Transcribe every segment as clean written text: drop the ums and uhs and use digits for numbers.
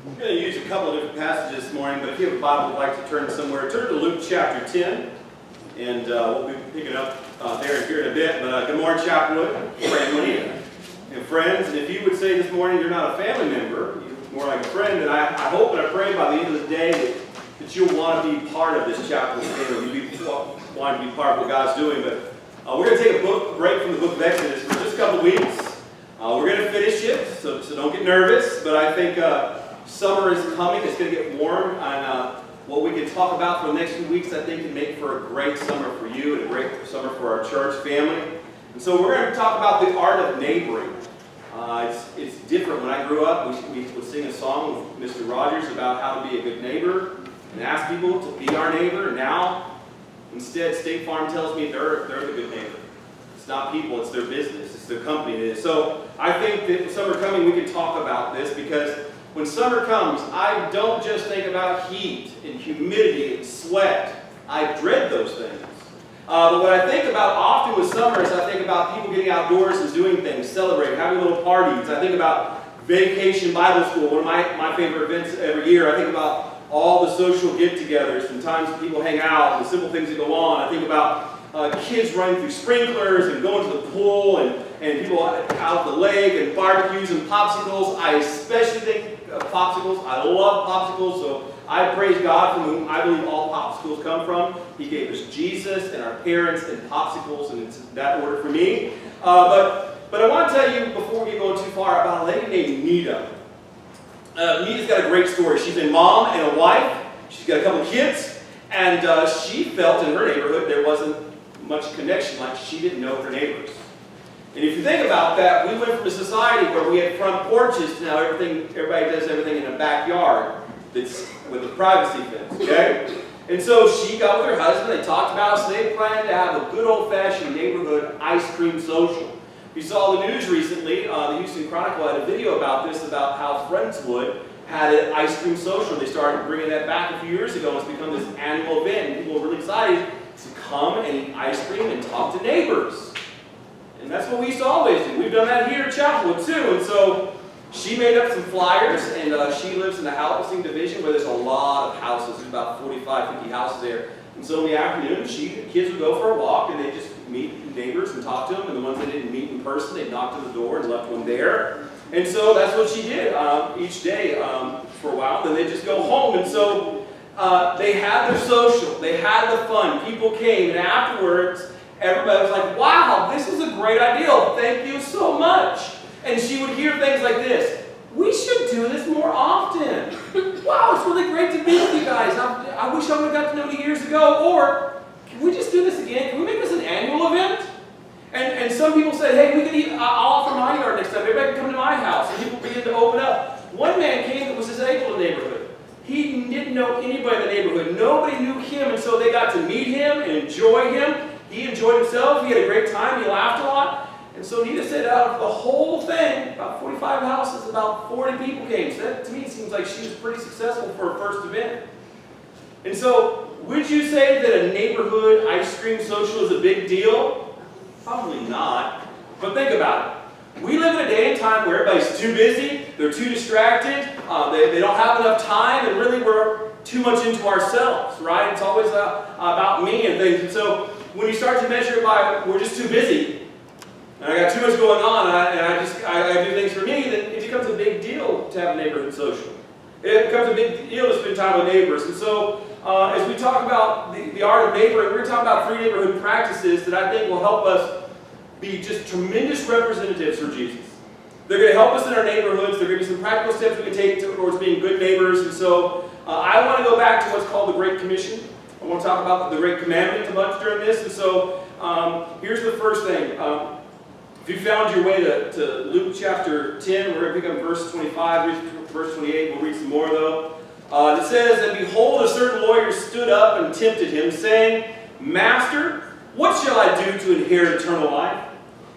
I'm going to use a couple of different passages this morning, but if you have a Bible and would like to turn somewhere, turn to Luke chapter 10, and we'll be picking up there and here in a bit. But good morning, Chapelwood, family and friends. And if you would say this morning you're not a family member, you're more like a friend, then I hope and I pray by the end of the day that you'll want to be part of this Chapelwood family. You'll want to be part of what God's doing. But we're going to take a break from the book of Exodus for just a couple of weeks. We're going to finish it, so don't get nervous, but I think summer is coming. It's going to get warm, and what we can talk about for the next few weeks, I think, can make for a great summer for you and a great summer for our church family. And so we're going to talk about the art of neighboring. It's different. When I grew up, we would sing a song with Mr. Rogers about how to be a good neighbor and ask people to be our neighbor. Now, instead, State Farm tells me they're the good neighbor. It's not people, it's their business, it's their company. So I think that summer coming, we can talk about this, because when summer comes, I don't just think about heat and humidity and sweat. I dread those things. But what I think about often with summer is I think about people getting outdoors and doing things, celebrating, having little parties. I think about Vacation Bible School, one of my favorite events every year. I think about all the social get-togethers and times people hang out and the simple things that go on. I think about kids running through sprinklers and going to the pool and people out at the lake and barbecues and popsicles. I especially think of popsicles. I love popsicles, so I praise God from whom I believe all popsicles come from. He gave us Jesus and our parents and popsicles, and it's that order for me. But I want to tell you, before we get going too far, about a lady named Nita. Nita's got a great story. She's a mom and a wife. She's got a couple of kids, and she felt in her neighborhood there wasn't much connection, like she didn't know her neighbors. And if you think about that, we went from a society where we had front porches to now everybody does everything in a backyard that's with a privacy fence, okay? And so she got with her husband, they talked about it, so they planned to have a good old-fashioned neighborhood ice cream social. If you saw the news recently, the Houston Chronicle had a video about this, about how Friendswood had an ice cream social. They started bringing that back a few years ago, and it's become this annual event, and people are really excited to come and eat ice cream and talk to neighbors. And that's what we used to always do. We've done that here at Chapelwood too. And so she made up some flyers, and she lives in the housing division where there's a lot of houses. There's about 45, 50 houses there. And so in the afternoon, the kids would go for a walk, and they'd just meet neighbors and talk to them. And the ones they didn't meet in person, they'd knock on the door and left one there. And so that's what she did each day for a while. Then they'd just go home. And so they had their social, they had the fun, people came, and afterwards, everybody was like, wow, this is a great idea, thank you so much. And she would hear things like this: we should do this more often. Wow, it's really great to be with you guys. I wish I would have got to know you years ago. Or, can we just do this again? Can we make this an annual event? And some people said, hey, we can eat, I'll offer my yard next time. Everybody can come to my house. And people began to open up. One man came that was disabled in the neighborhood. He didn't know anybody in the neighborhood. Nobody knew him, and so they got to meet him and enjoy him. He enjoyed himself. He had a great time. He laughed a lot. And so Nita said out of the whole thing, about 45 houses, about 40 people came. So that, to me, seems like she was pretty successful for her first event. And so, would you say that a neighborhood ice cream social is a big deal? Probably not. But think about it. We live in a day and time where everybody's too busy, they're too distracted, they don't have enough time, and really we're too much into ourselves, right? It's always about me and things. And so when you start to measure it by, we're just too busy, and I got too much going on, and I do things for me, then it becomes a big deal to have a neighborhood social. It becomes a big deal to spend time with neighbors. And so as we talk about the art of neighboring, we're going to talk about 3 neighborhood practices that I think will help us be just tremendous representatives for Jesus. They're going to help us in our neighborhoods. There are going to be some practical steps we can take towards being good neighbors. And so I want to go back to what's called the Great Commission. I want to talk about the Great Commandment a bunch during this. And so here's the first thing. If you found your way to Luke chapter 10, we're going to pick up verse 25, read verse 28. We'll read some more though. It says, and behold, a certain lawyer stood up and tempted him, saying, Master, what shall I do to inherit eternal life?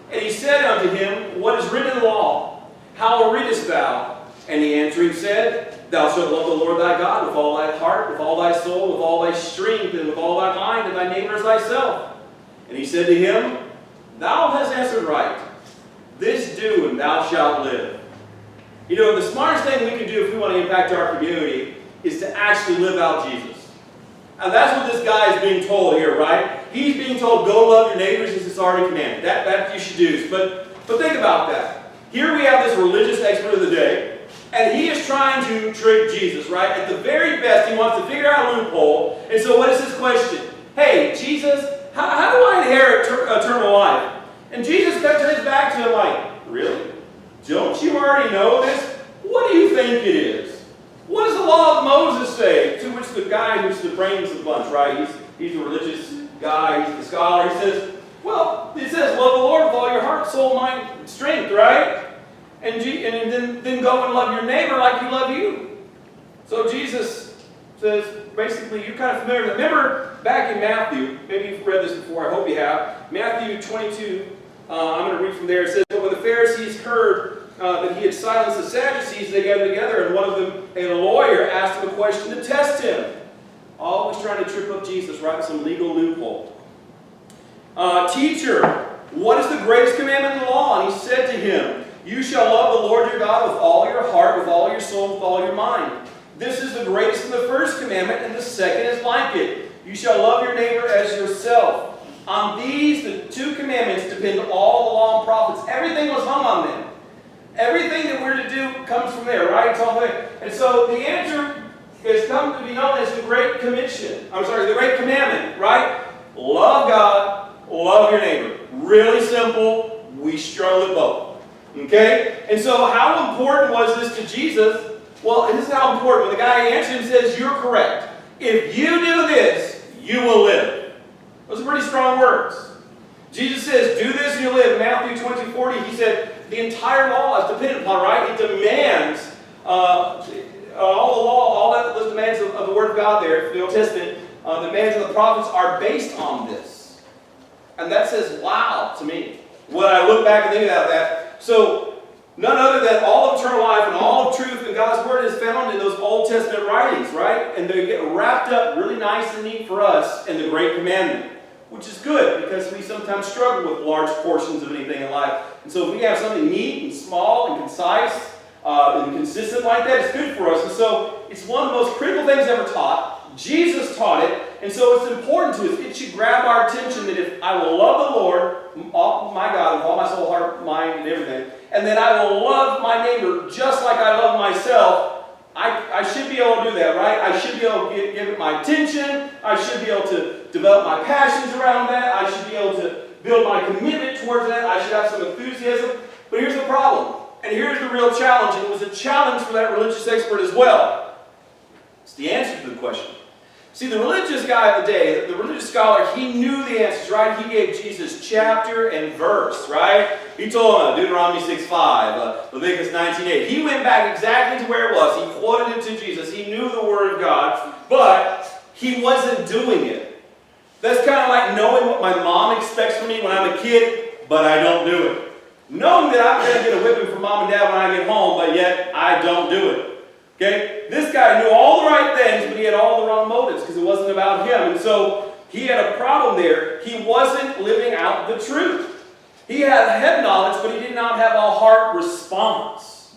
And he said unto him, what is written in the law? How readest thou? And he answering said, Thou shalt love the Lord thy God with all thy heart, with all thy soul, with all thy strength, and with all thy mind, and thy neighbor as thyself. And he said to him, Thou hast answered right. This do, and thou shalt live. You know, the smartest thing we can do if we want to impact our community is to actually live out Jesus. And that's what this guy is being told here, right? He's being told, go love your neighbors as it's already commanded. That you should do. But think about that. Here we have this religious expert of the day, and he is trying to trick Jesus, right? At the very best, he wants to figure out a loophole. And so what is his question? Hey, Jesus, how do I inherit eternal life? And Jesus turns back to him like, really? Don't you already know this? What do you think it is? What does the law of Moses say? To which the guy who's the brains of the bunch, right? He's a religious guy, he's a scholar. He says, well, it says, love the Lord with all your heart, soul, mind, and strength, right? And then go and love your neighbor like you love you. So Jesus says, basically, you're kind of familiar with it. Remember back in Matthew, maybe you've read this before, I hope you have, Matthew 22, I'm going to read from there. It says, but when the Pharisees heard that he had silenced the Sadducees, they gathered together, and one of them, a lawyer, asked him a question to test him. Always trying to trip up Jesus, right? Some legal loophole. Teacher, what is the greatest commandment in the law? And he said to him, you shall love the Lord your God with all your heart, with all your soul, with all your mind. This is the greatest and the first commandment, and the second is like it. You shall love your neighbor as yourself. On these, the two commandments, depend all the law and prophets. Everything was hung on them. Everything that we're to do comes from there, right? It's all there. And so the answer has come to be known as the Great Commission. The Great Commandment, right? Love God, love your neighbor. Really simple. We struggle with both. Okay? And so how important was this to Jesus? Well, this is how important. When the guy answered him, says, you're correct. If you do this, you will live. Those are pretty strong words. Jesus says, do this and you'll live. In Matthew 20:40, he said, the entire law is dependent upon, right? It demands all the law, all those demands of the Word of God there, the Old Testament, the demands of the prophets are based on this. And that says, wow, to me. When I look back and think about that. So, none other than all of eternal life and all of truth in God's Word is found in those Old Testament writings, right? And they get wrapped up really nice and neat for us in the Great Commandment. Which is good, because we sometimes struggle with large portions of anything in life. And so if we have something neat and small and concise and consistent like that, it's good for us. And so it's one of the most critical things ever taught. Jesus taught it, and so it's important to us. It should grab our attention that if I will love the Lord, my God, with all my soul, heart, mind, and everything, and then I will love my neighbor just like I love myself, I should be able to do that, right? I should be able to give it my attention. I should be able to develop my passions around that. I should be able to build my commitment towards that. I should have some enthusiasm. But here's the problem. And here's the real challenge. And it was a challenge for that religious expert as well. It's the answer to the question. See, the religious guy of the day, the religious scholar, he knew the answers, right? He gave Jesus chapter and verse, right? He told him Deuteronomy 6:5, Leviticus 19:8. He went back exactly to where it was. He quoted it to Jesus. He knew the Word of God, but he wasn't doing it. That's kind of like knowing what my mom expects from me when I'm a kid, but I don't do it. Knowing that I'm going to get a whipping from mom and dad when I get home, but yet I don't do it. Okay? This guy knew all the right things, but he had all the wrong motives because it wasn't about him. And so he had a problem there. He wasn't living out the truth. He had head knowledge, but he did not have a heart response.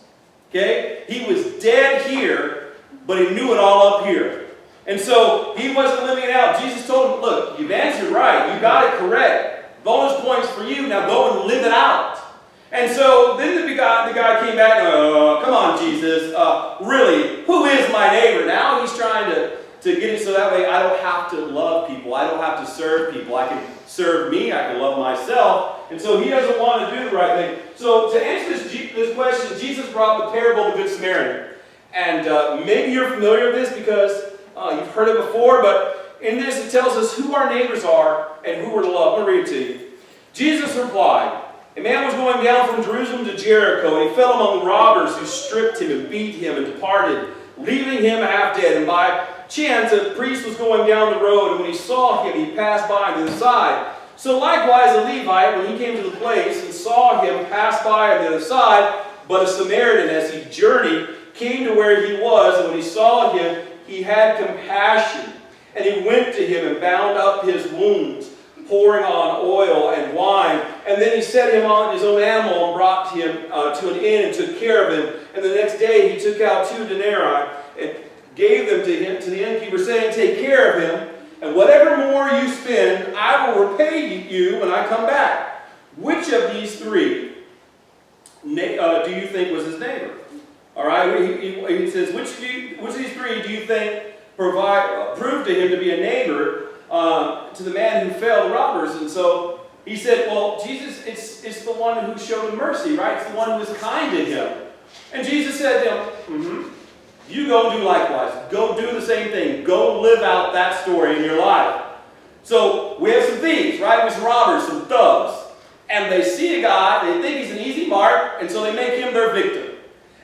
Okay? He was dead here, but he knew it all up here. And so he wasn't living it out. Jesus told him, look, you've answered right. You got it correct. Bonus points for you. Now go and live it out. And so then the guy came back, come on, Jesus, really, who is my neighbor? Now he's trying to get it so that way I don't have to love people. I don't have to serve people. I can serve me. I can love myself. And so he doesn't want to do the right thing. So to answer this question, Jesus brought the parable of the Good Samaritan. And maybe you're familiar with this because you've heard it before, but in this it tells us who our neighbors are and who we're to love. I'm going to read it to you. Jesus replied, a man was going down from Jerusalem to Jericho, and he fell among robbers who stripped him and beat him and departed, leaving him half dead. And by chance a priest was going down the road, and when he saw him, he passed by on the other side. So likewise a Levite, when he came to the place and saw him, passed by on the other side. But a Samaritan, as he journeyed, came to where he was, and when he saw him, he had compassion. And he went to him and bound up his wounds, pouring on oil and wine. And then he set him on his own animal and brought him to an inn and took care of him. And the next day he took out 2 denarii and gave them to the innkeeper, saying, take care of him, and whatever more you spend, I will repay you when I come back. Which of these 3 do you think was his neighbor? All right, he says, which of these 3 do you think proved to him to be a neighbor to the man who fell, the robbers? And so he said, well, Jesus, it's the one who showed him mercy, right? It's the one who was kind to him. And Jesus said to him, you go do likewise. Go do the same thing. Go live out that story in your life. So we have some thieves, right? We have some robbers, some thugs. And they see a guy, they think he's an easy mark, and so they make him their victim.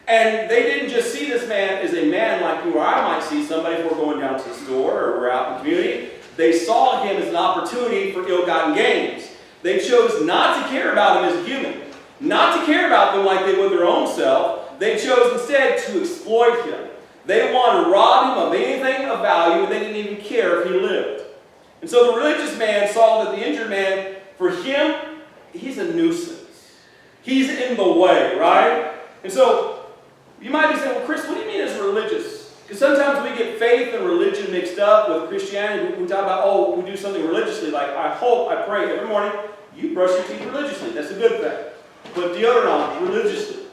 And they didn't just see this man as a man like you or I might see somebody if we're going down to the store or we're out in the community. They saw him as an opportunity for ill-gotten gains. They chose not to care about him as a human, not to care about them like they would their own self. They chose instead to exploit him. They wanted to rob him of anything of value, and they didn't even care if he lived. And so the religious man saw that the injured man, for him, he's a nuisance. He's in the way, right? And so you might be saying, well, Chris, what do you mean as religious? Because sometimes we get faith and religion mixed up with Christianity. We talk about, oh, we do something religiously. Like, I hope, I pray every morning you brush your teeth religiously. That's a good thing. Put deodorant on religiously.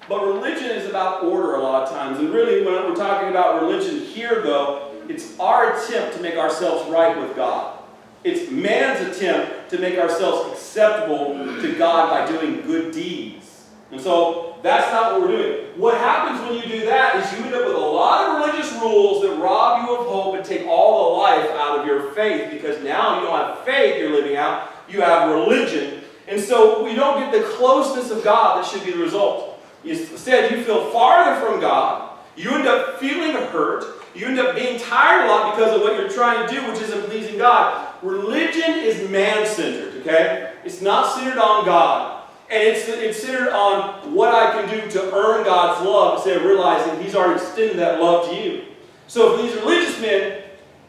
But religion is about order a lot of times. And really, when we're talking about religion here, though, it's our attempt to make ourselves right with God. It's man's attempt to make ourselves acceptable to God by doing good deeds. And so that's not what we're doing. What happens when you do that is you end up with a lot of religious rules that rob you of hope and take all the life out of your faith, because now you don't have faith you're living out, you have religion. And so we don't get the closeness of God that should be the result. Instead, you feel farther from God. You end up feeling hurt. You end up being tired a lot because of what you're trying to do, which isn't pleasing God. Religion is man-centered, okay? It's not centered on God. And it's centered on what I can do to earn God's love instead of realizing He's already extended that love to you. So for these religious men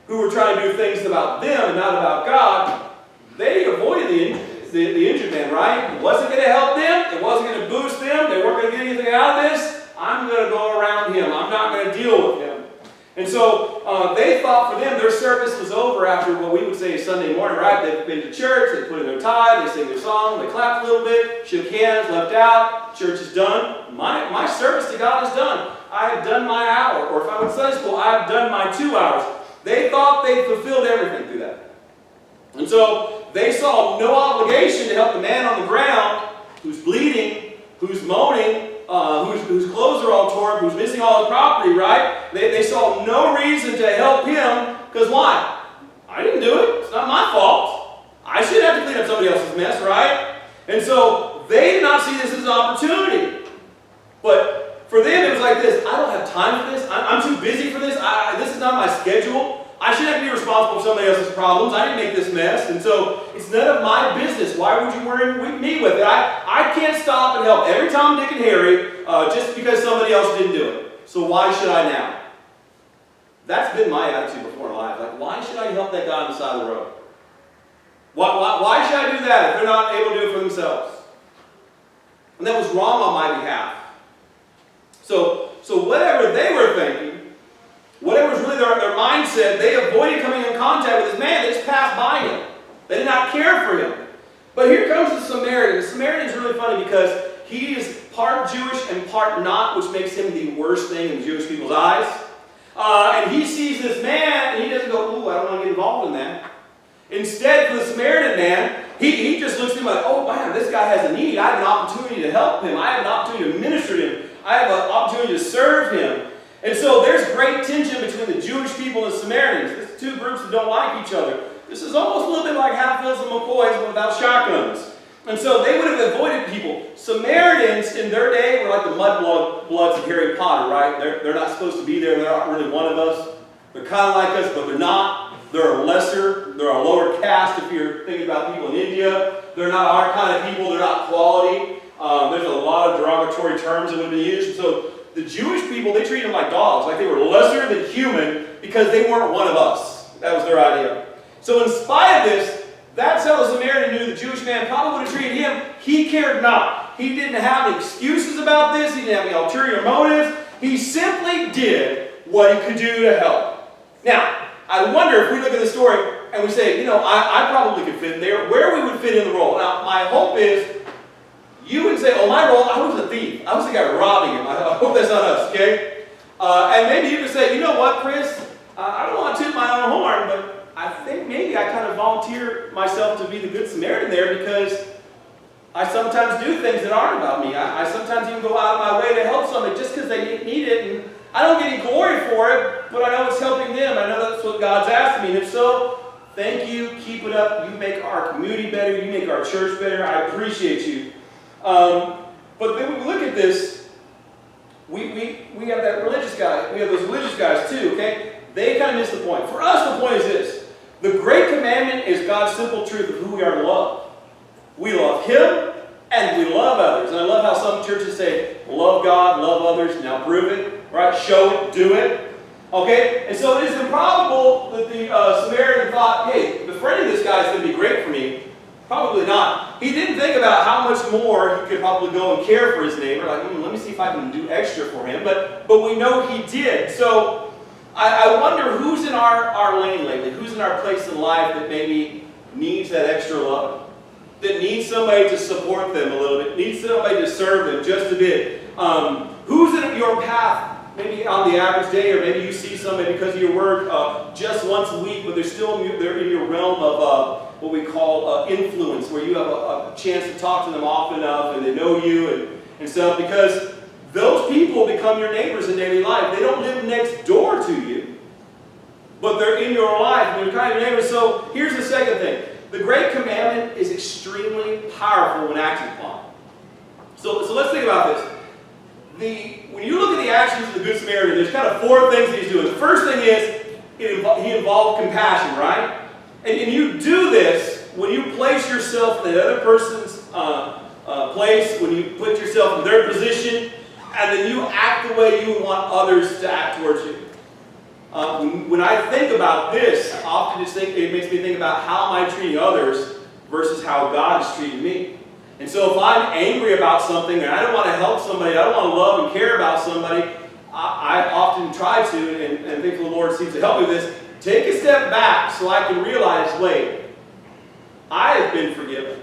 who were trying to do things about them and not about God, they avoided the injured man, right? It wasn't going to help them. It wasn't going to boost them. They weren't going to get anything out of this. I'm going to go around him. I'm not going to deal with him. And so they thought for them their service was over after what we would say is Sunday morning, right? They've been to church, they put in their tithe, they sing their song, they clapped a little bit, shook hands, left out, church is done. My service to God is done. I have done my hour. Or if I went to Sunday school, I have done my 2 hours. They thought they fulfilled everything through that. And so they saw no obligation to help the man on the ground who's bleeding, who's moaning, whose clothes are all torn, who's missing all his property, right? They saw no reason to help him, because why? I didn't do it. It's not my fault. I shouldn't have to clean up somebody else's mess, right? And so they did not see this as an opportunity. But for them, it was like this. I don't have time for this. I'm too busy for this. This is not my schedule. I shouldn't have to be responsible for somebody else's problems. I didn't make this mess. And so it's none of my business. Why would you worry me with it? I can't stop and help every Tom, Dick, and Harry just because somebody else didn't do it. So why should I now? That's been my attitude before in life. Like, why should I help that guy on the side of the road? Why should I do that if they're not able to do it for themselves? And that was wrong on my behalf. So whatever they were thinking, whatever was really their mindset, they avoided coming in contact with this man. They just passed by him. They did not care for him. But here comes the Samaritan. The Samaritan is really funny because he is part Jewish and part not, which makes him the worst thing in the Jewish people's eyes. And he sees this man, and he doesn't go, ooh, I don't want to get involved in that. Instead, for the Samaritan man, he just looks at him like, oh, man, this guy has a need. I have an opportunity to help him. I have an opportunity to minister to him. I have an opportunity to serve him. And so there's great tension between the Jewish people and the Samaritans. There's two groups that don't like each other. This is almost a little bit like Hatfields and McCoys, but without shotguns. And so they would have avoided people. Samaritans in their day were like the mudbloods of Harry Potter, right? They're not supposed to be there. They're not really one of us. They're kind of like us, but they're not. They're a lesser. They're a lower caste if you're thinking about people in India. They're not our kind of people. They're not quality. There's a lot of derogatory terms that would be used. So the Jewish people, they treated them like dogs, like they were lesser than human because they weren't one of us. That was their idea. So in spite of this, That's how the Samaritan knew the Jewish man probably would have treated him. He cared not. He didn't have any excuses about this. He didn't have any ulterior motives. He simply did what he could do to help. Now, I wonder if we look at the story and we say, you know, I probably could fit in there, where we would fit in the role. Now, my hope is you would say, oh, my role, I was a thief. I was the guy robbing him. I hope that's not us, okay? And maybe you could say, you know what, Chris? I don't want to toot my own horn, but I think maybe I kind of volunteer myself to be the Good Samaritan there because I sometimes do things that aren't about me. I sometimes even go out of my way to help somebody just because they need it. And I don't get any glory for it, but I know it's helping them. I know that's what God's asking me. And if so, thank you. Keep it up. You make our community better. You make our church better. I appreciate you. But then when we look at this, we have that religious guy. We have those religious guys too, okay? They kind of miss the point. For us, the point is this. The great commandment is God's simple truth of who we are to love. We love Him and we love others. And I love how some churches say, love God, love others. Now prove it, right? Show it, do it. Okay? And so it is improbable that the Samaritan thought, hey, befriending this guy is going to be great for me. Probably not. He didn't think about how much more he could probably go and care for his neighbor. Like, let me see if I can do extra for him. But we know he did. So I wonder who's in our lane lately, who's in our place in life that maybe needs that extra love, that needs somebody to support them a little bit, needs somebody to serve them just a bit. Who's in your path, maybe on the average day, or maybe you see somebody because of your work just once a week, but they're in your realm of what we call influence, where you have a chance to talk to them often enough and they know you and stuff, because those people become your neighbors in daily life. They don't live next door to you, but they're in your life and they're kind of your neighbors. So here's the second thing. The Great Commandment is extremely powerful when acted upon. So let's think about this. When you look at the actions of the Good Samaritan, there's kind of four things that he's doing. The first thing is he involved compassion, right? And you do this when you place yourself in the other person's place, when you put yourself in their position, and then you act the way you would want others to act towards you. When I think about this, I often it makes me think about how am I treating others versus how God is treating me. And so if I'm angry about something and I don't want to help somebody, I don't want to love and care about somebody, I often try to, and think the Lord seems to help me with this, take a step back so I can realize, wait, I have been forgiven.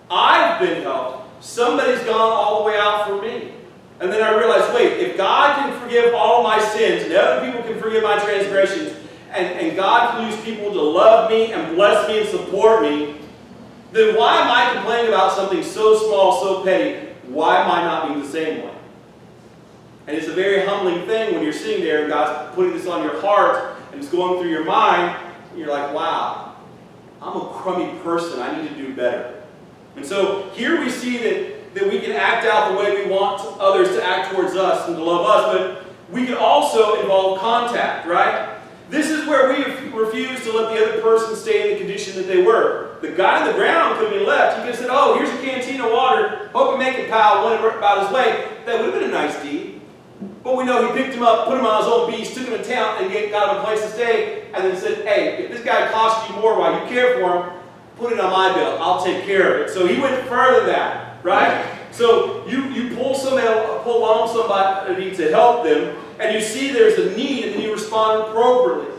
I've been helped. Somebody's gone all the way out for me. And then I realized, wait, if God can forgive all my sins, and other people can forgive my transgressions, and God can use people to love me and bless me and support me, then why am I complaining about something so small, so petty? Why am I not being the same way? And it's a very humbling thing when you're sitting there and God's putting this on your heart and it's going through your mind, and you're like, wow, I'm a crummy person. I need to do better. And so here we see that we can act out the way we want others to act towards us and to love us, but we can also involve contact, right? This is where we refuse to let the other person stay in the condition that they were. The guy on the ground could have been left. He could have said, oh, here's a canteen of water. Hope you make it, pal. Went about his way. That would have been a nice deed. But we know he picked him up, put him on his own beast, took him to town, and got him a place to stay, and then said, hey, if this guy costs you more while you care for him, put it on my bill. I'll take care of it. So he went further than that, right? So you pull along somebody to help them, and you see there's a need, and then you respond appropriately.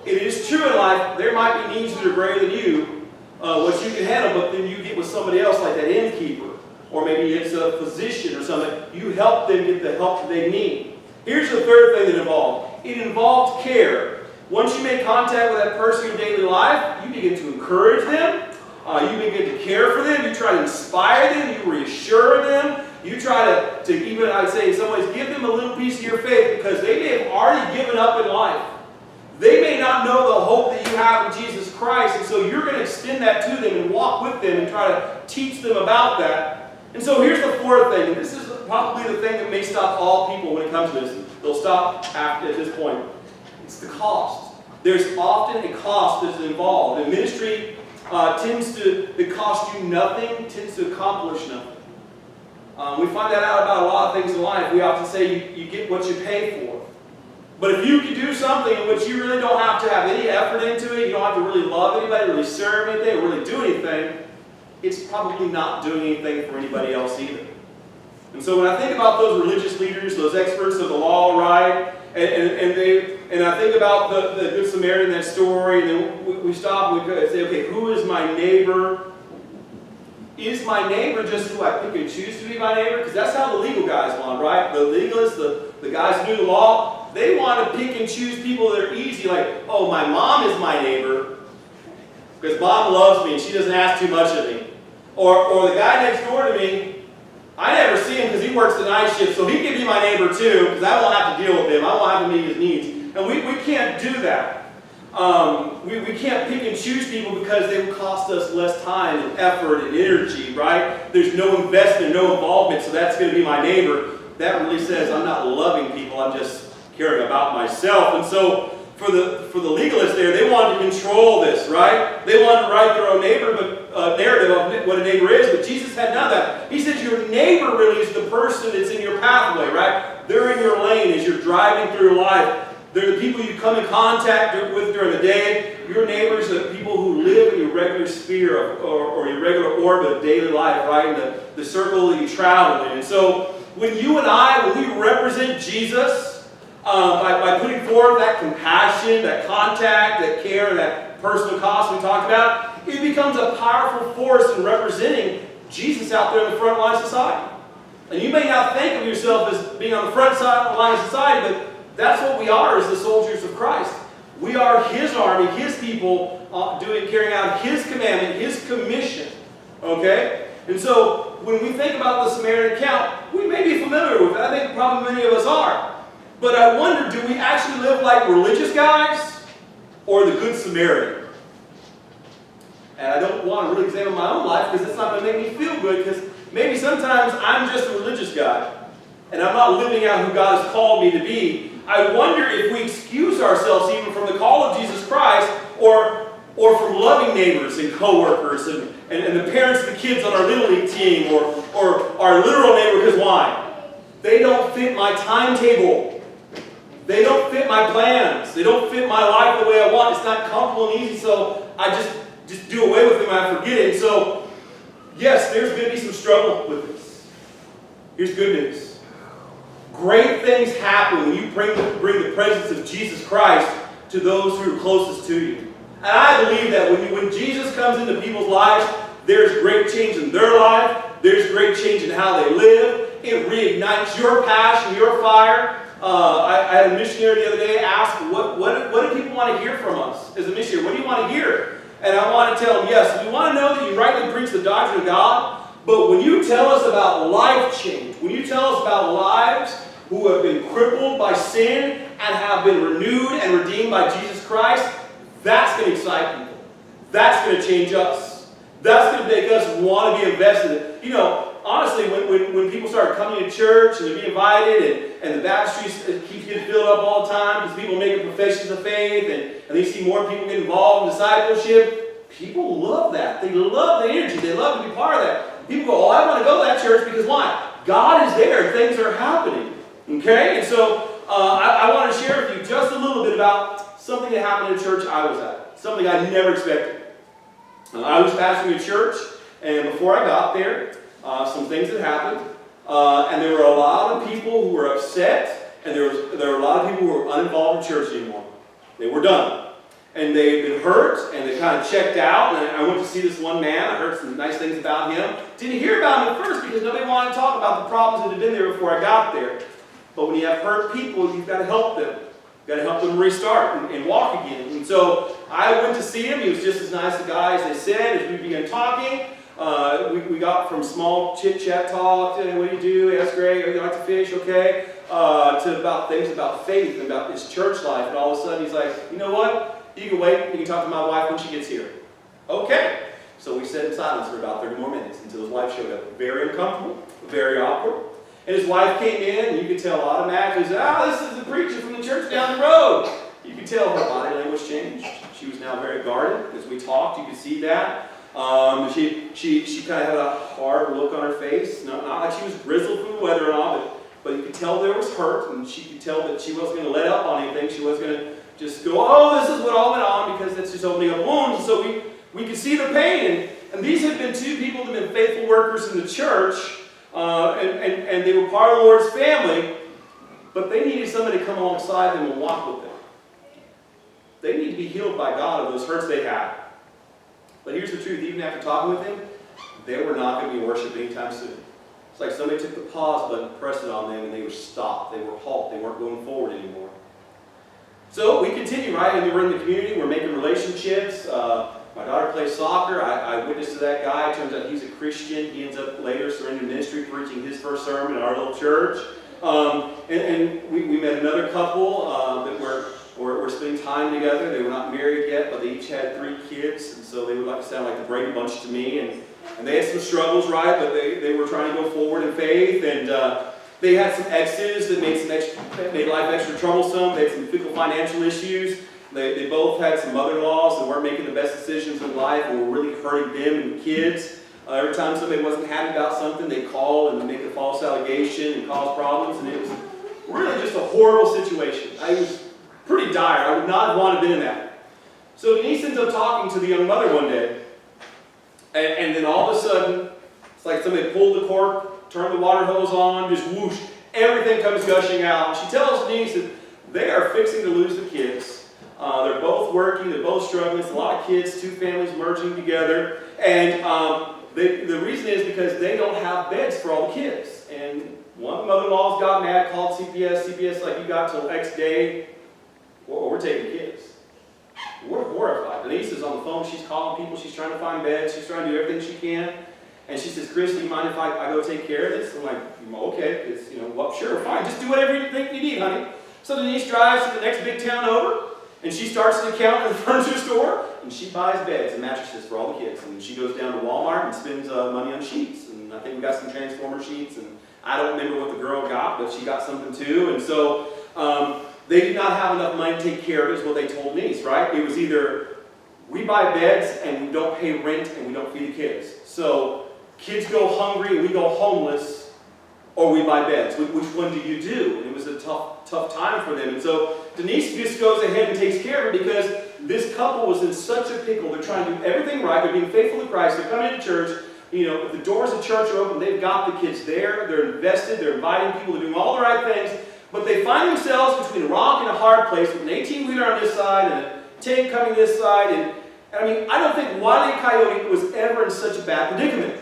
It is true in life, there might be needs that are greater than you, what you can handle, but then you get with somebody else like that innkeeper, or maybe it's a physician or something. You help them get the help that they need. Here's the third thing that involved. It involved care. Once you make contact with that person in your daily life, you begin to encourage them. You begin to care for them. You try to inspire them. You reassure them. You try to even, I'd say in some ways, give them a little piece of your faith, because they may have already given up in life. They may not know the hope that you have in Jesus Christ, and so you're going to extend that to them and walk with them and try to teach them about that. And so here's the fourth thing, and this is probably the thing that may stop all people when it comes to this. They'll stop at this point. It's the cost. There's often a cost that's involved. And ministry that costs you nothing tends to accomplish nothing. We find that out about a lot of things in life. We often say you get what you pay for. But if you can do something in which you really don't have to have any effort into it, you don't have to really love anybody, really serve anything, or really do anything, it's probably not doing anything for anybody else either. And so when I think about those religious leaders, those experts of the law, right, and I think about the Good Samaritan, that story, and then we stop and we say, okay, who is my neighbor? Is my neighbor just who I pick and choose to be my neighbor? Because that's how the legal guys want, right? The legalists, the guys who do the law, they want to pick and choose people that are easy, like, oh, my mom is my neighbor because mom loves me and she doesn't ask too much of me. Or the guy next door to me, I never see him because he works the night shift, so he can be my neighbor too, because I won't have to deal with him. I won't have to meet his needs. And we can't do that. We can't pick and choose people because they will cost us less time and effort and energy, right? There's no investment, no involvement, so that's going to be my neighbor. That really says I'm not loving people, I'm just caring about myself. And so for the legalists there, they wanted to control this, right? They wanted to write their own narrative of what a neighbor is, but Jesus had none of that. He says your neighbor really is the person that's in your pathway, right? They're in your lane as you're driving through your life. They're the people you come in contact with during the day. Your neighbors are the people who live in your regular sphere or your regular orbit of daily life, right? In the circle that you travel in. And so when you and I, when we represent Jesus, by putting forth that compassion, that contact, that care, that personal cost we talked about, it becomes a powerful force in representing Jesus out there in the front line of society. And you may not think of yourself as being on the front line of society, but that's what we are as the soldiers of Christ. We are His army, His people, carrying out His commandment, His commission. Okay? And so, when we think about the Samaritan account, we may be familiar with it. I think probably many of us are. But I wonder, do we actually live like religious guys or the Good Samaritan? And I don't want to really examine my own life because it's not going to make me feel good, because maybe sometimes I'm just a religious guy and I'm not living out who God has called me to be. I wonder if we excuse ourselves even from the call of Jesus Christ or from loving neighbors and coworkers and the parents of the kids on our Little League team or our literal neighbor, because why? They don't fit my timetable. They don't fit my plans. They don't fit my life the way I want. It's not comfortable and easy, so I just do away with them and I forget it. And so, yes, there's going to be some struggle with this. Here's good news. Great things happen when you bring the presence of Jesus Christ to those who are closest to you. And I believe that when Jesus comes into people's lives, there's great change in their life. There's great change in how they live. It reignites your passion, your fire. I had a missionary the other day ask, what do people want to hear from us as a missionary? What do you want to hear? And I want to tell them, yes, we want to know that you rightly preach the doctrine of God, but when you tell us about life change, when you tell us about lives who have been crippled by sin and have been renewed and redeemed by Jesus Christ, that's going to excite people. That's going to change us. That's going to make us want to be invested in. You know, honestly, when people start coming to church and to be invited and the baptistry keeps getting filled up all the time because people make professions of faith and they see more people get involved in discipleship, people love that. They love the energy. They love to be part of that. People go, oh, I want to go to that church because why? God is there. Things are happening. Okay? And so I want to share with you just a little bit about something that happened in a church I was at. Something I never expected. I was pastoring a church, and before I got there, some things had happened, and there were a lot of people who were upset, and there were a lot of people who were uninvolved in church anymore. They were done. And they had been hurt, and they kind of checked out, and I went to see this one man. I heard some nice things about him. Didn't hear about him at first because nobody wanted to talk about the problems that had been there before I got there. But when you have hurt people, you've got to help them. You've got to help them restart and walk again. And so I went to see him. He was just as nice a guy as they said. As we began talking, we got from small chit-chat talk to, what do you do? Hey, that's great. You like to fish? Okay. To about things about faith and about his church life. And all of a sudden he's like, you know what? You can wait. You can talk to my wife when she gets here. Okay. So we sat in silence for about 30 more minutes until his wife showed up. Very uncomfortable, very awkward. And his wife came in, and you could tell automatically, this is the preacher from the church down the road. You could tell her body language changed. She was now very guarded. As we talked, you could see that. She kind of had a hard look on her face. Not like she was grizzled from the weather and all, but you could tell there was hurt, and she could tell that she wasn't going to let up on anything. She wasn't going to just go, oh, this is what all went on, because that's just opening up wounds. And so we could see the pain. And these had been two people that had been faithful workers in the church, and they were part of the Lord's family, but they needed somebody to come alongside them and walk with them. They need to be healed by God of those hurts they had. But here's the truth, even after talking with him, they were not going to be worshiped anytime soon. It's like somebody took the pause button, pressed it on them, and they were stopped. They were halt. They weren't going forward anymore. So we continue, right? And we're in the community. We're making relationships. My daughter plays soccer. I witnessed to that guy. It turns out he's a Christian. He ends up later surrendering ministry, preaching his first sermon in our little church. And we met another couple that were spending time together. They were not married yet, but they each had 3 kids. And so they would sound like the Brady Bunch to me. And they had some struggles, right? But they were trying to go forward in faith. And they had some exes that made life extra troublesome. They had some difficult financial issues. They both had some mother-in-laws that weren't making the best decisions in life and were really hurting them and the kids. Every time somebody wasn't happy about something, they'd call and make a false allegation and cause problems. And it was really just a horrible situation. It was pretty dire. I would not have wanted to be in that. So Denise ends up talking to the young mother one day. And then all of a sudden, it's like somebody pulled the cork, turned the water hose on, just whoosh, everything comes gushing out. And she tells Denise that they are fixing to lose the kids. They're both working, they're both struggling. It's a lot of kids, 2 families merging together. And the reason is because they don't have beds for all the kids. And one of the mother-in-laws got mad, called CPS. CPS like, you got till X day. Well, we're taking kids. We're horrified. Denise is on the phone. She's calling people. She's trying to find beds. She's trying to do everything she can. And she says, Chris, do you mind if I go take care of this? I'm like, okay. It's, well, sure, fine. Just do whatever you think you need, honey. So Denise drives to the next big town over. And she starts an account in the furniture store, and she buys beds and mattresses for all the kids. And she goes down to Walmart and spends money on sheets. And I think we got some Transformer sheets. And I don't remember what the girl got, but she got something too. And so they did not have enough money to take care of it, is what they told Denise, right? It was either we buy beds and we don't pay rent and we don't feed the kids. So kids go hungry and we go homeless, or we buy beds. Which one do you do? And it was a tough time for them. And so Denise just goes ahead and takes care of it because this couple was in such a pickle. They're trying to do everything right. They're being faithful to Christ. They're coming to church. If the doors of church are open, they've got the kids there. They're invested. They're inviting people. They're doing all the right things. But they find themselves between a rock and a hard place with an 18-wheeler on this side and a tank coming this side. And I don't think Wile E. Coyote was ever in such a bad predicament.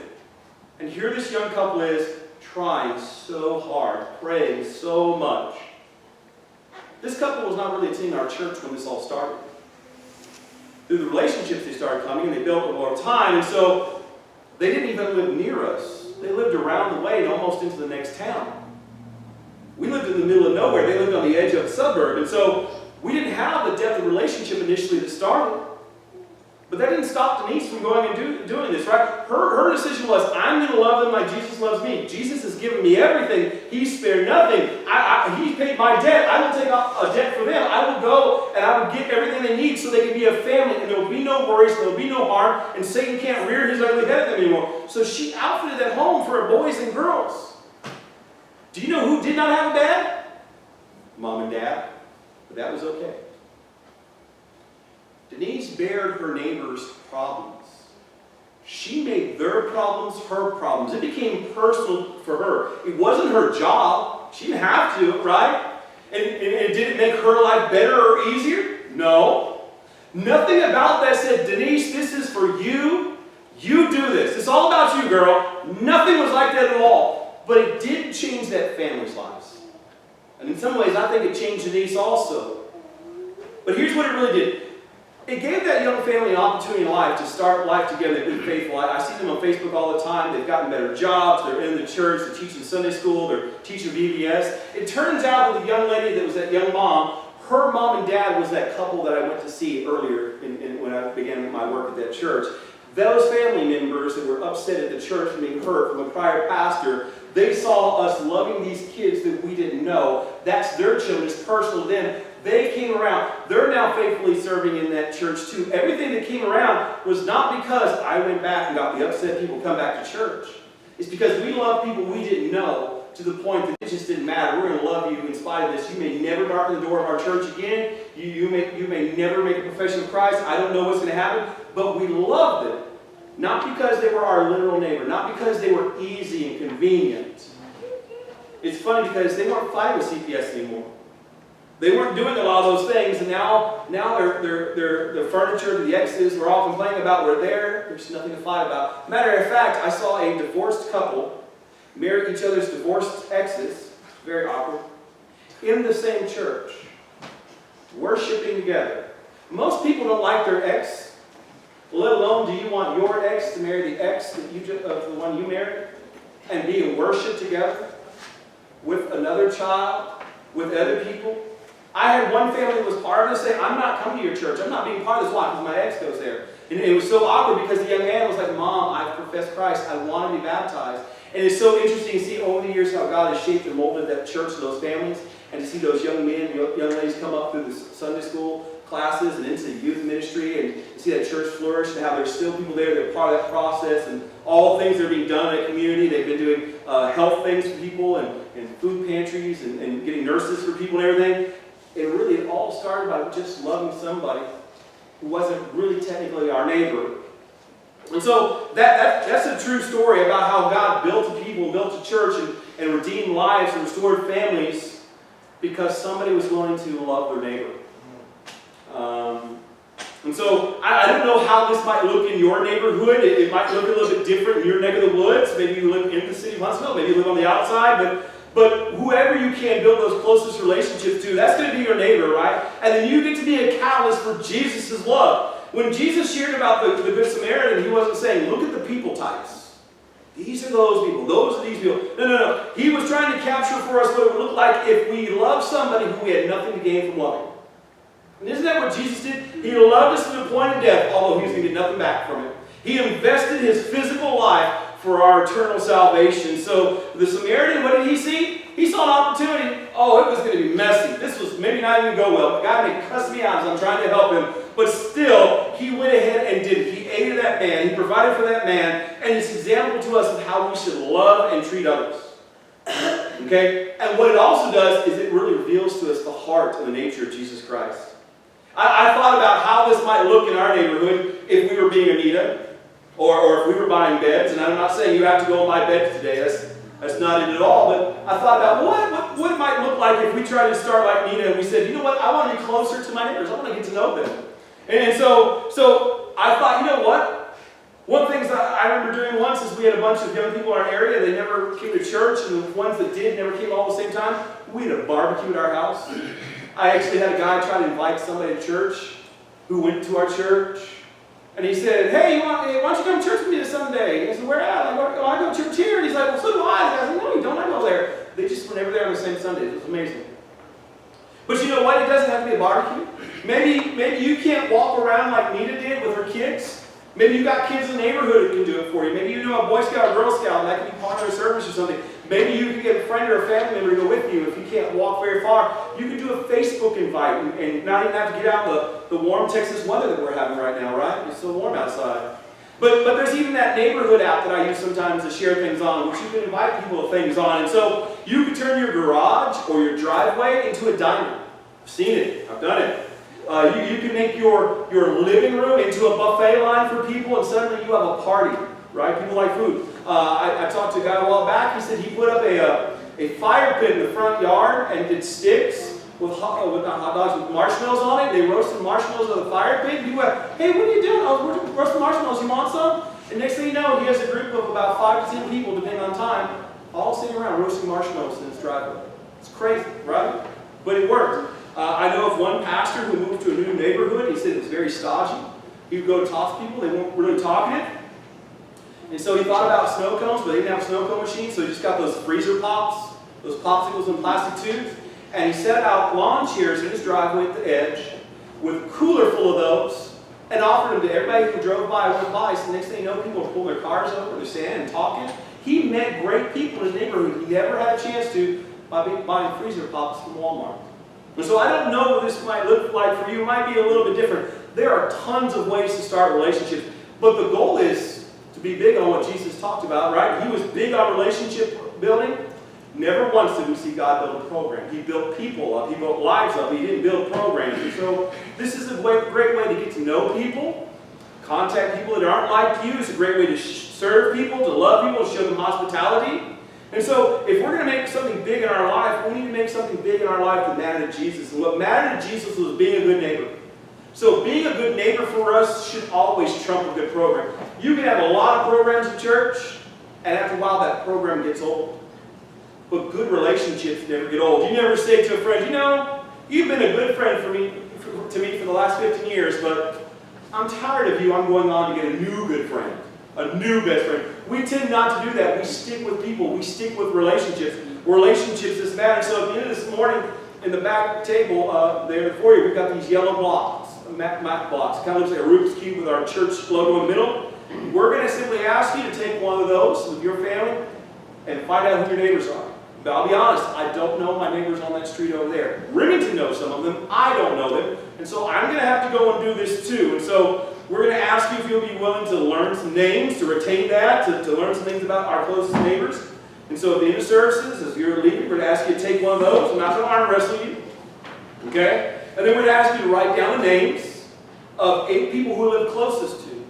And here this young couple is trying so hard, praying so much. This couple was not really attending our church when this all started. Through the relationships they started coming, and they built over time, and so they didn't even live near us. They lived around the way and almost into the next town. We lived in the middle of nowhere. They lived on the edge of a suburb, and so we didn't have the depth of relationship initially that started. But that didn't stop Denise from going and doing this, right? Her decision was, I'm going to love them like Jesus loves me. Jesus has given me everything. He's spared nothing. He paid my debt. I will take off a debt for them. I will go and I will get everything they need so they can be a family, and there will be no worries, there will be no harm, and Satan can't rear his ugly head at them anymore. So she outfitted that home for boys and girls. Do you know who did not have a bed? Mom and Dad. But that was okay. Denise bared her neighbors' problems. She made their problems her problems. It became personal for her. It wasn't her job. She didn't have to, right? And did it make her life better or easier? No. Nothing about that said, Denise, this is for you. You do this. It's all about you, girl. Nothing was like that at all. But it did change that family's lives. And in some ways, I think it changed Denise also. But here's what it really did. It gave that young family an opportunity in life to start life together and be faithful. I see them on Facebook all the time. They've gotten better jobs. They're in the church. They're teaching Sunday school. They're teaching VBS. It turns out that the young lady that was that young mom, her mom and dad was that couple that I went to see earlier when I began my work at that church. Those family members that were upset at the church from being hurt from a prior pastor, they saw us loving these kids that we didn't know. That's their children. It's personal to them. They came around. They're now faithfully serving in that church too. Everything that came around was not because I went back and got the upset people come back to church. It's because we love people we didn't know to the point that it just didn't matter. We're going to love you in spite of this. You may never darken the door of our church again. You may never make a profession of Christ. I don't know what's going to happen. But we loved them. Not because they were our literal neighbor. Not because they were easy and convenient. It's funny because they weren't fighting with CPS anymore. They weren't doing a lot of those things, and now their furniture, the exes we're all complaining about were there. There's nothing to fight about. Matter of fact, I saw a divorced couple marry each other's divorced exes, very awkward, in the same church, worshiping together. Most people don't like their ex, let alone do you want your ex to marry the ex that of the one you married, and be in worship together with another child, with other people. I had one family that was part of it say, I'm not coming to your church. I'm not being part of this. Why? Because my ex goes there. And it was so awkward because the young man was like, Mom, I've professed Christ. I want to be baptized. And it's so interesting to see over the years how God has shaped and molded that church and those families, and to see those young men and young ladies come up through the Sunday school classes and into youth ministry, and to see that church flourish and how there's still people there that are part of that process, and all the things that are being done in that community. They've been doing health things for people and food pantries and getting nurses for people and everything. It all started by just loving somebody who wasn't really technically our neighbor. And so that's a true story about how God built a people, built a church, and redeemed lives and restored families because somebody was willing to love their neighbor. And so I don't know how this might look in your neighborhood. It might look a little bit different in your neck of the woods. Maybe you live in the city of Huntsville. Maybe you live on the outside. But whoever you can build those closest relationships to, that's going to be your neighbor, right? And then you get to be a catalyst for Jesus' love. When Jesus shared about the Good Samaritan, he wasn't saying, look at the people types. These are those people. Those are these people. No. He was trying to capture for us what it would look like if we loved somebody who we had nothing to gain from loving. And isn't that what Jesus did? He loved us to the point of death, although he was going to get nothing back from it. He invested his physical life for our eternal salvation. So the Samaritan, what did he see? He saw an opportunity. Oh, it was going to be messy. This was maybe not even go well. But God may cuss me out as I'm trying to help him. But still, he went ahead and did it. He aided that man. He provided for that man. And it's an example to us of how we should love and treat others. Okay? And what it also does is it really reveals to us the heart and the nature of Jesus Christ. I thought about how this might look in our neighborhood if we were being Anita. Or if we were buying beds, and I'm not saying you have to go and buy beds today, that's not it at all, but I thought about what it might look like if we tried to start like Nina and we said, you know what, I want to be closer to my neighbors, I want to get to know them. And so I thought, you know what, one of the things I remember doing once is we had a bunch of young people in our area, they never came to church, and the ones that did never came all at the same time. We had a barbecue at our house. I actually had a guy try to invite somebody to church who went to our church. And he said, hey, why don't you come to church with me this Sunday? I said, where at? I go to church here. And he's like, well, so do I. And I said, no, you don't. I go there. They just were never there on the same Sunday. It was amazing. But you know what? It doesn't have to be a barbecue. Maybe you can't walk around like Nita did with her kids. Maybe you got kids in the neighborhood that can do it for you. Maybe you know a Boy Scout or Girl Scout, and that can be part of their service or something. Maybe you can get a friend or a family member to go with you if you can't walk very far. You can do a Facebook invite and not even have to get out the warm Texas weather that we're having right now, right? It's so warm outside. But there's even that neighborhood app that I use sometimes to share things on, which you can invite people to things on. And so you can turn your garage or your driveway into a diner. I've seen it. I've done it. You can make your living room into a buffet line for people, and suddenly you have a party, right? People like food. I talked to a guy a while back. He said he put up a fire pit in the front yard and did sticks with hot dogs with marshmallows on it. They roasted marshmallows on the fire pit. People went, hey, what are you doing? Oh, we're roasting marshmallows. You want some? And next thing you know, he has a group of about 5 to 10 people, depending on time, all sitting around roasting marshmallows in his driveway. It's crazy, right? But it worked. I know of one pastor who moved to a new neighborhood. He said it was very stodgy. He would go to talk to people. They weren't really talkative. And so he thought about snow cones, but they didn't have a snow cone machine, so he just got those freezer pops, those popsicles in plastic tubes, and he set out lawn chairs in his driveway at the edge with a cooler full of those and offered them to everybody who drove by or went by. So the next thing you know, people were pulling their cars over, they're standing and talking. He met great people in his neighborhood he never had a chance to by buying freezer pops from Walmart. And so I don't know what this might look like for you. It might be a little bit different. There are tons of ways to start relationships, but the goal is to be big on what Jesus talked about, right? He was big on relationship building. Never once did we see God build a program. He built people up. He built lives up. He didn't build programs. And so this is a great way to get to know people, contact people that aren't like you. It's a great way to serve people, to love people, to show them hospitality. And so if we're going to make something big in our life, we need to make something big in our life that mattered to Jesus. And what mattered to Jesus was being a good neighbor. So being a good neighbor for us should always trump a good program. You can have a lot of programs in church, and after a while that program gets old. But good relationships never get old. You never say to a friend, you know, you've been a good friend to me for the last 15 years, but I'm tired of you. I'm going on to get a new good friend, a new best friend. We tend not to do that. We stick with people. We stick with relationships. Relationships is matter. So at the end of this morning, in the back table there for you, we've got these yellow blocks, math blocks. It kind of looks like a Rubik's Cube with our church logo in the middle. We're going to simply ask you to take one of those with your family and find out who your neighbors are. But I'll be honest, I don't know my neighbors on that street over there. Remington knows some of them. I don't know them. And so I'm going to have to go and do this too. And so we're going to ask you if you'll be willing to learn some names, to retain that, to learn some things about our closest neighbors. And so at the end of services, as you're leaving, we're going to ask you to take one of those. I'm not going to arm wrestle you. Okay? And then we're going to ask you to write down the names of 8 people who live closest to you.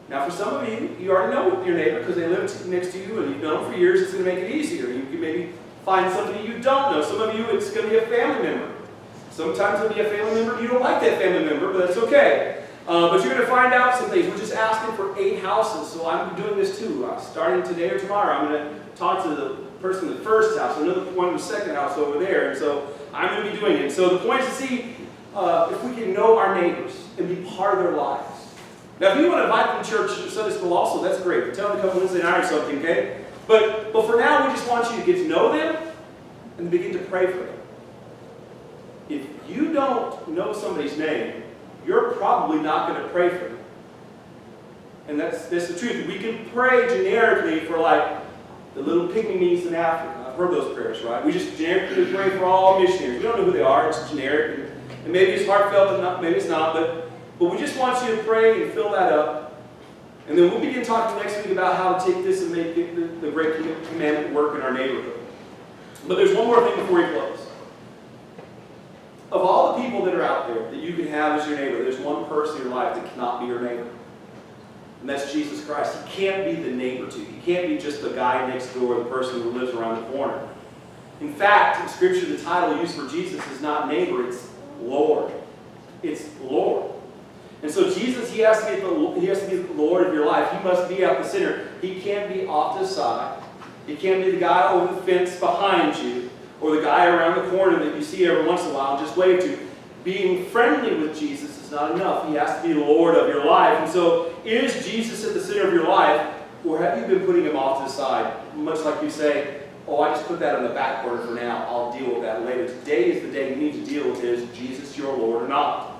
Now for some of you, you already know your neighbor because they live next to you and you've known them for years. It's going to make it easier. You can maybe find somebody you don't know. Some of you, it's going to be a family member. Sometimes it'll be a family member. You don't like that family member, but that's okay. But you're going to find out some things. We're just asking for 8 houses, so I'm doing this too. Starting today or tomorrow, I'm going to talk to the person in the first house, another one in the second house over there, and so I'm going to be doing it. So the point is to see if we can know our neighbors and be part of their lives. Now, if you want to invite them to church or Sunday school also, that's great. Tell them to come Wednesday night or something, okay? But for now, we just want you to get to know them and begin to pray for them. If you don't know somebody's name, you're probably not going to pray for them. And that's the truth. We can pray generically for like the little pygmies in Africa. I've heard those prayers, right? We just generically pray for all missionaries. We don't know who they are. It's generic. And maybe it's heartfelt, and maybe it's not. But we just want you to pray and fill that up. And then we'll begin talking next week about how to take this and make it the great commandment work in our neighborhood. But there's one more thing before we close. Of all the people that are out there that you can have as your neighbor, there's one person in your life that cannot be your neighbor. And that's Jesus Christ. He can't be the neighbor to you. He can't be just the guy next door, the person who lives around the corner. In fact, in Scripture, the title used for Jesus is not neighbor, it's Lord. It's Lord. And so Jesus, he has to be the Lord of your life. He must be at the center. He can't be off to the side. He can't be the guy over the fence behind you, or the guy around the corner that you see every once in a while and just wave to. Being friendly with Jesus is not enough. He has to be the Lord of your life. And so, is Jesus at the center of your life, or have you been putting him off to the side? Much like you say, oh, I just put that on the back burner for now. I'll deal with that later. Today is the day you need to deal with is Jesus your Lord or not?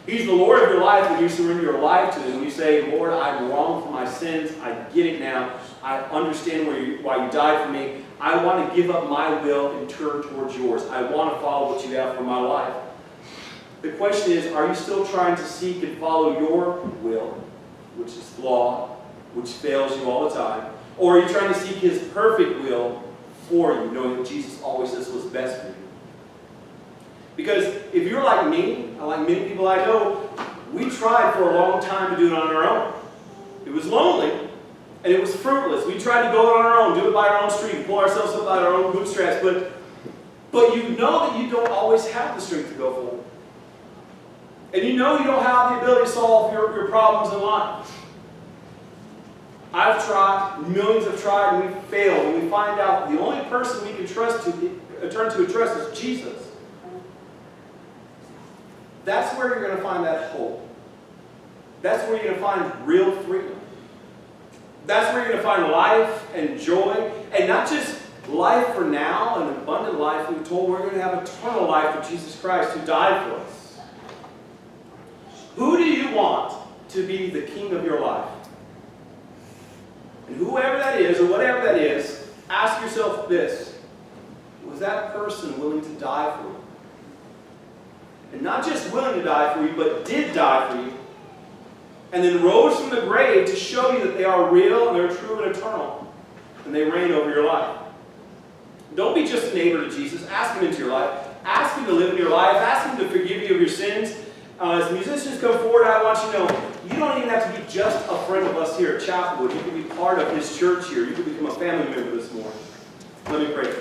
He's the Lord of your life when you surrender your life to him. When you say, Lord, I'm wrong for my sins. I get it now. I understand why you died for me. I want to give up my will and turn towards yours. I want to follow what you have for my life. The question is, are you still trying to seek and follow your will, which is flawed, which fails you all the time? Or are you trying to seek his perfect will for you, knowing that Jesus always says what's best for you? Because if you're like me, and like many people I know, we tried for a long time to do it on our own. It was lonely, and it was fruitless. We tried to go on our own, do it by our own strength, pull ourselves up by our own bootstraps, but you know that you don't always have the strength to go forward. And you know you don't have the ability to solve your problems in life. I've tried, millions have tried, and we've failed. And we find out the only person we can turn to trust is Jesus. That's where you're going to find that hope. That's where you're going to find real freedom. That's where you're going to find life and joy. And not just life for now, an abundant life. We're told we're going to have eternal life with Jesus Christ who died for us. Who do you want to be the king of your life? And whoever that is, or whatever that is, ask yourself this. Was that person willing to die for you? And not just willing to die for you, but did die for you. And then rose from the grave to show you that they are real and they're true and eternal. And they reign over your life. Don't be just a neighbor to Jesus. Ask Him into your life. Ask Him to live in your life. Ask Him to forgive you of your sins. As musicians come forward, I want you to know, you don't even have to be just a friend of us here at Chapelwood. You can be part of His church here. You can become a family member this morning. Let me pray.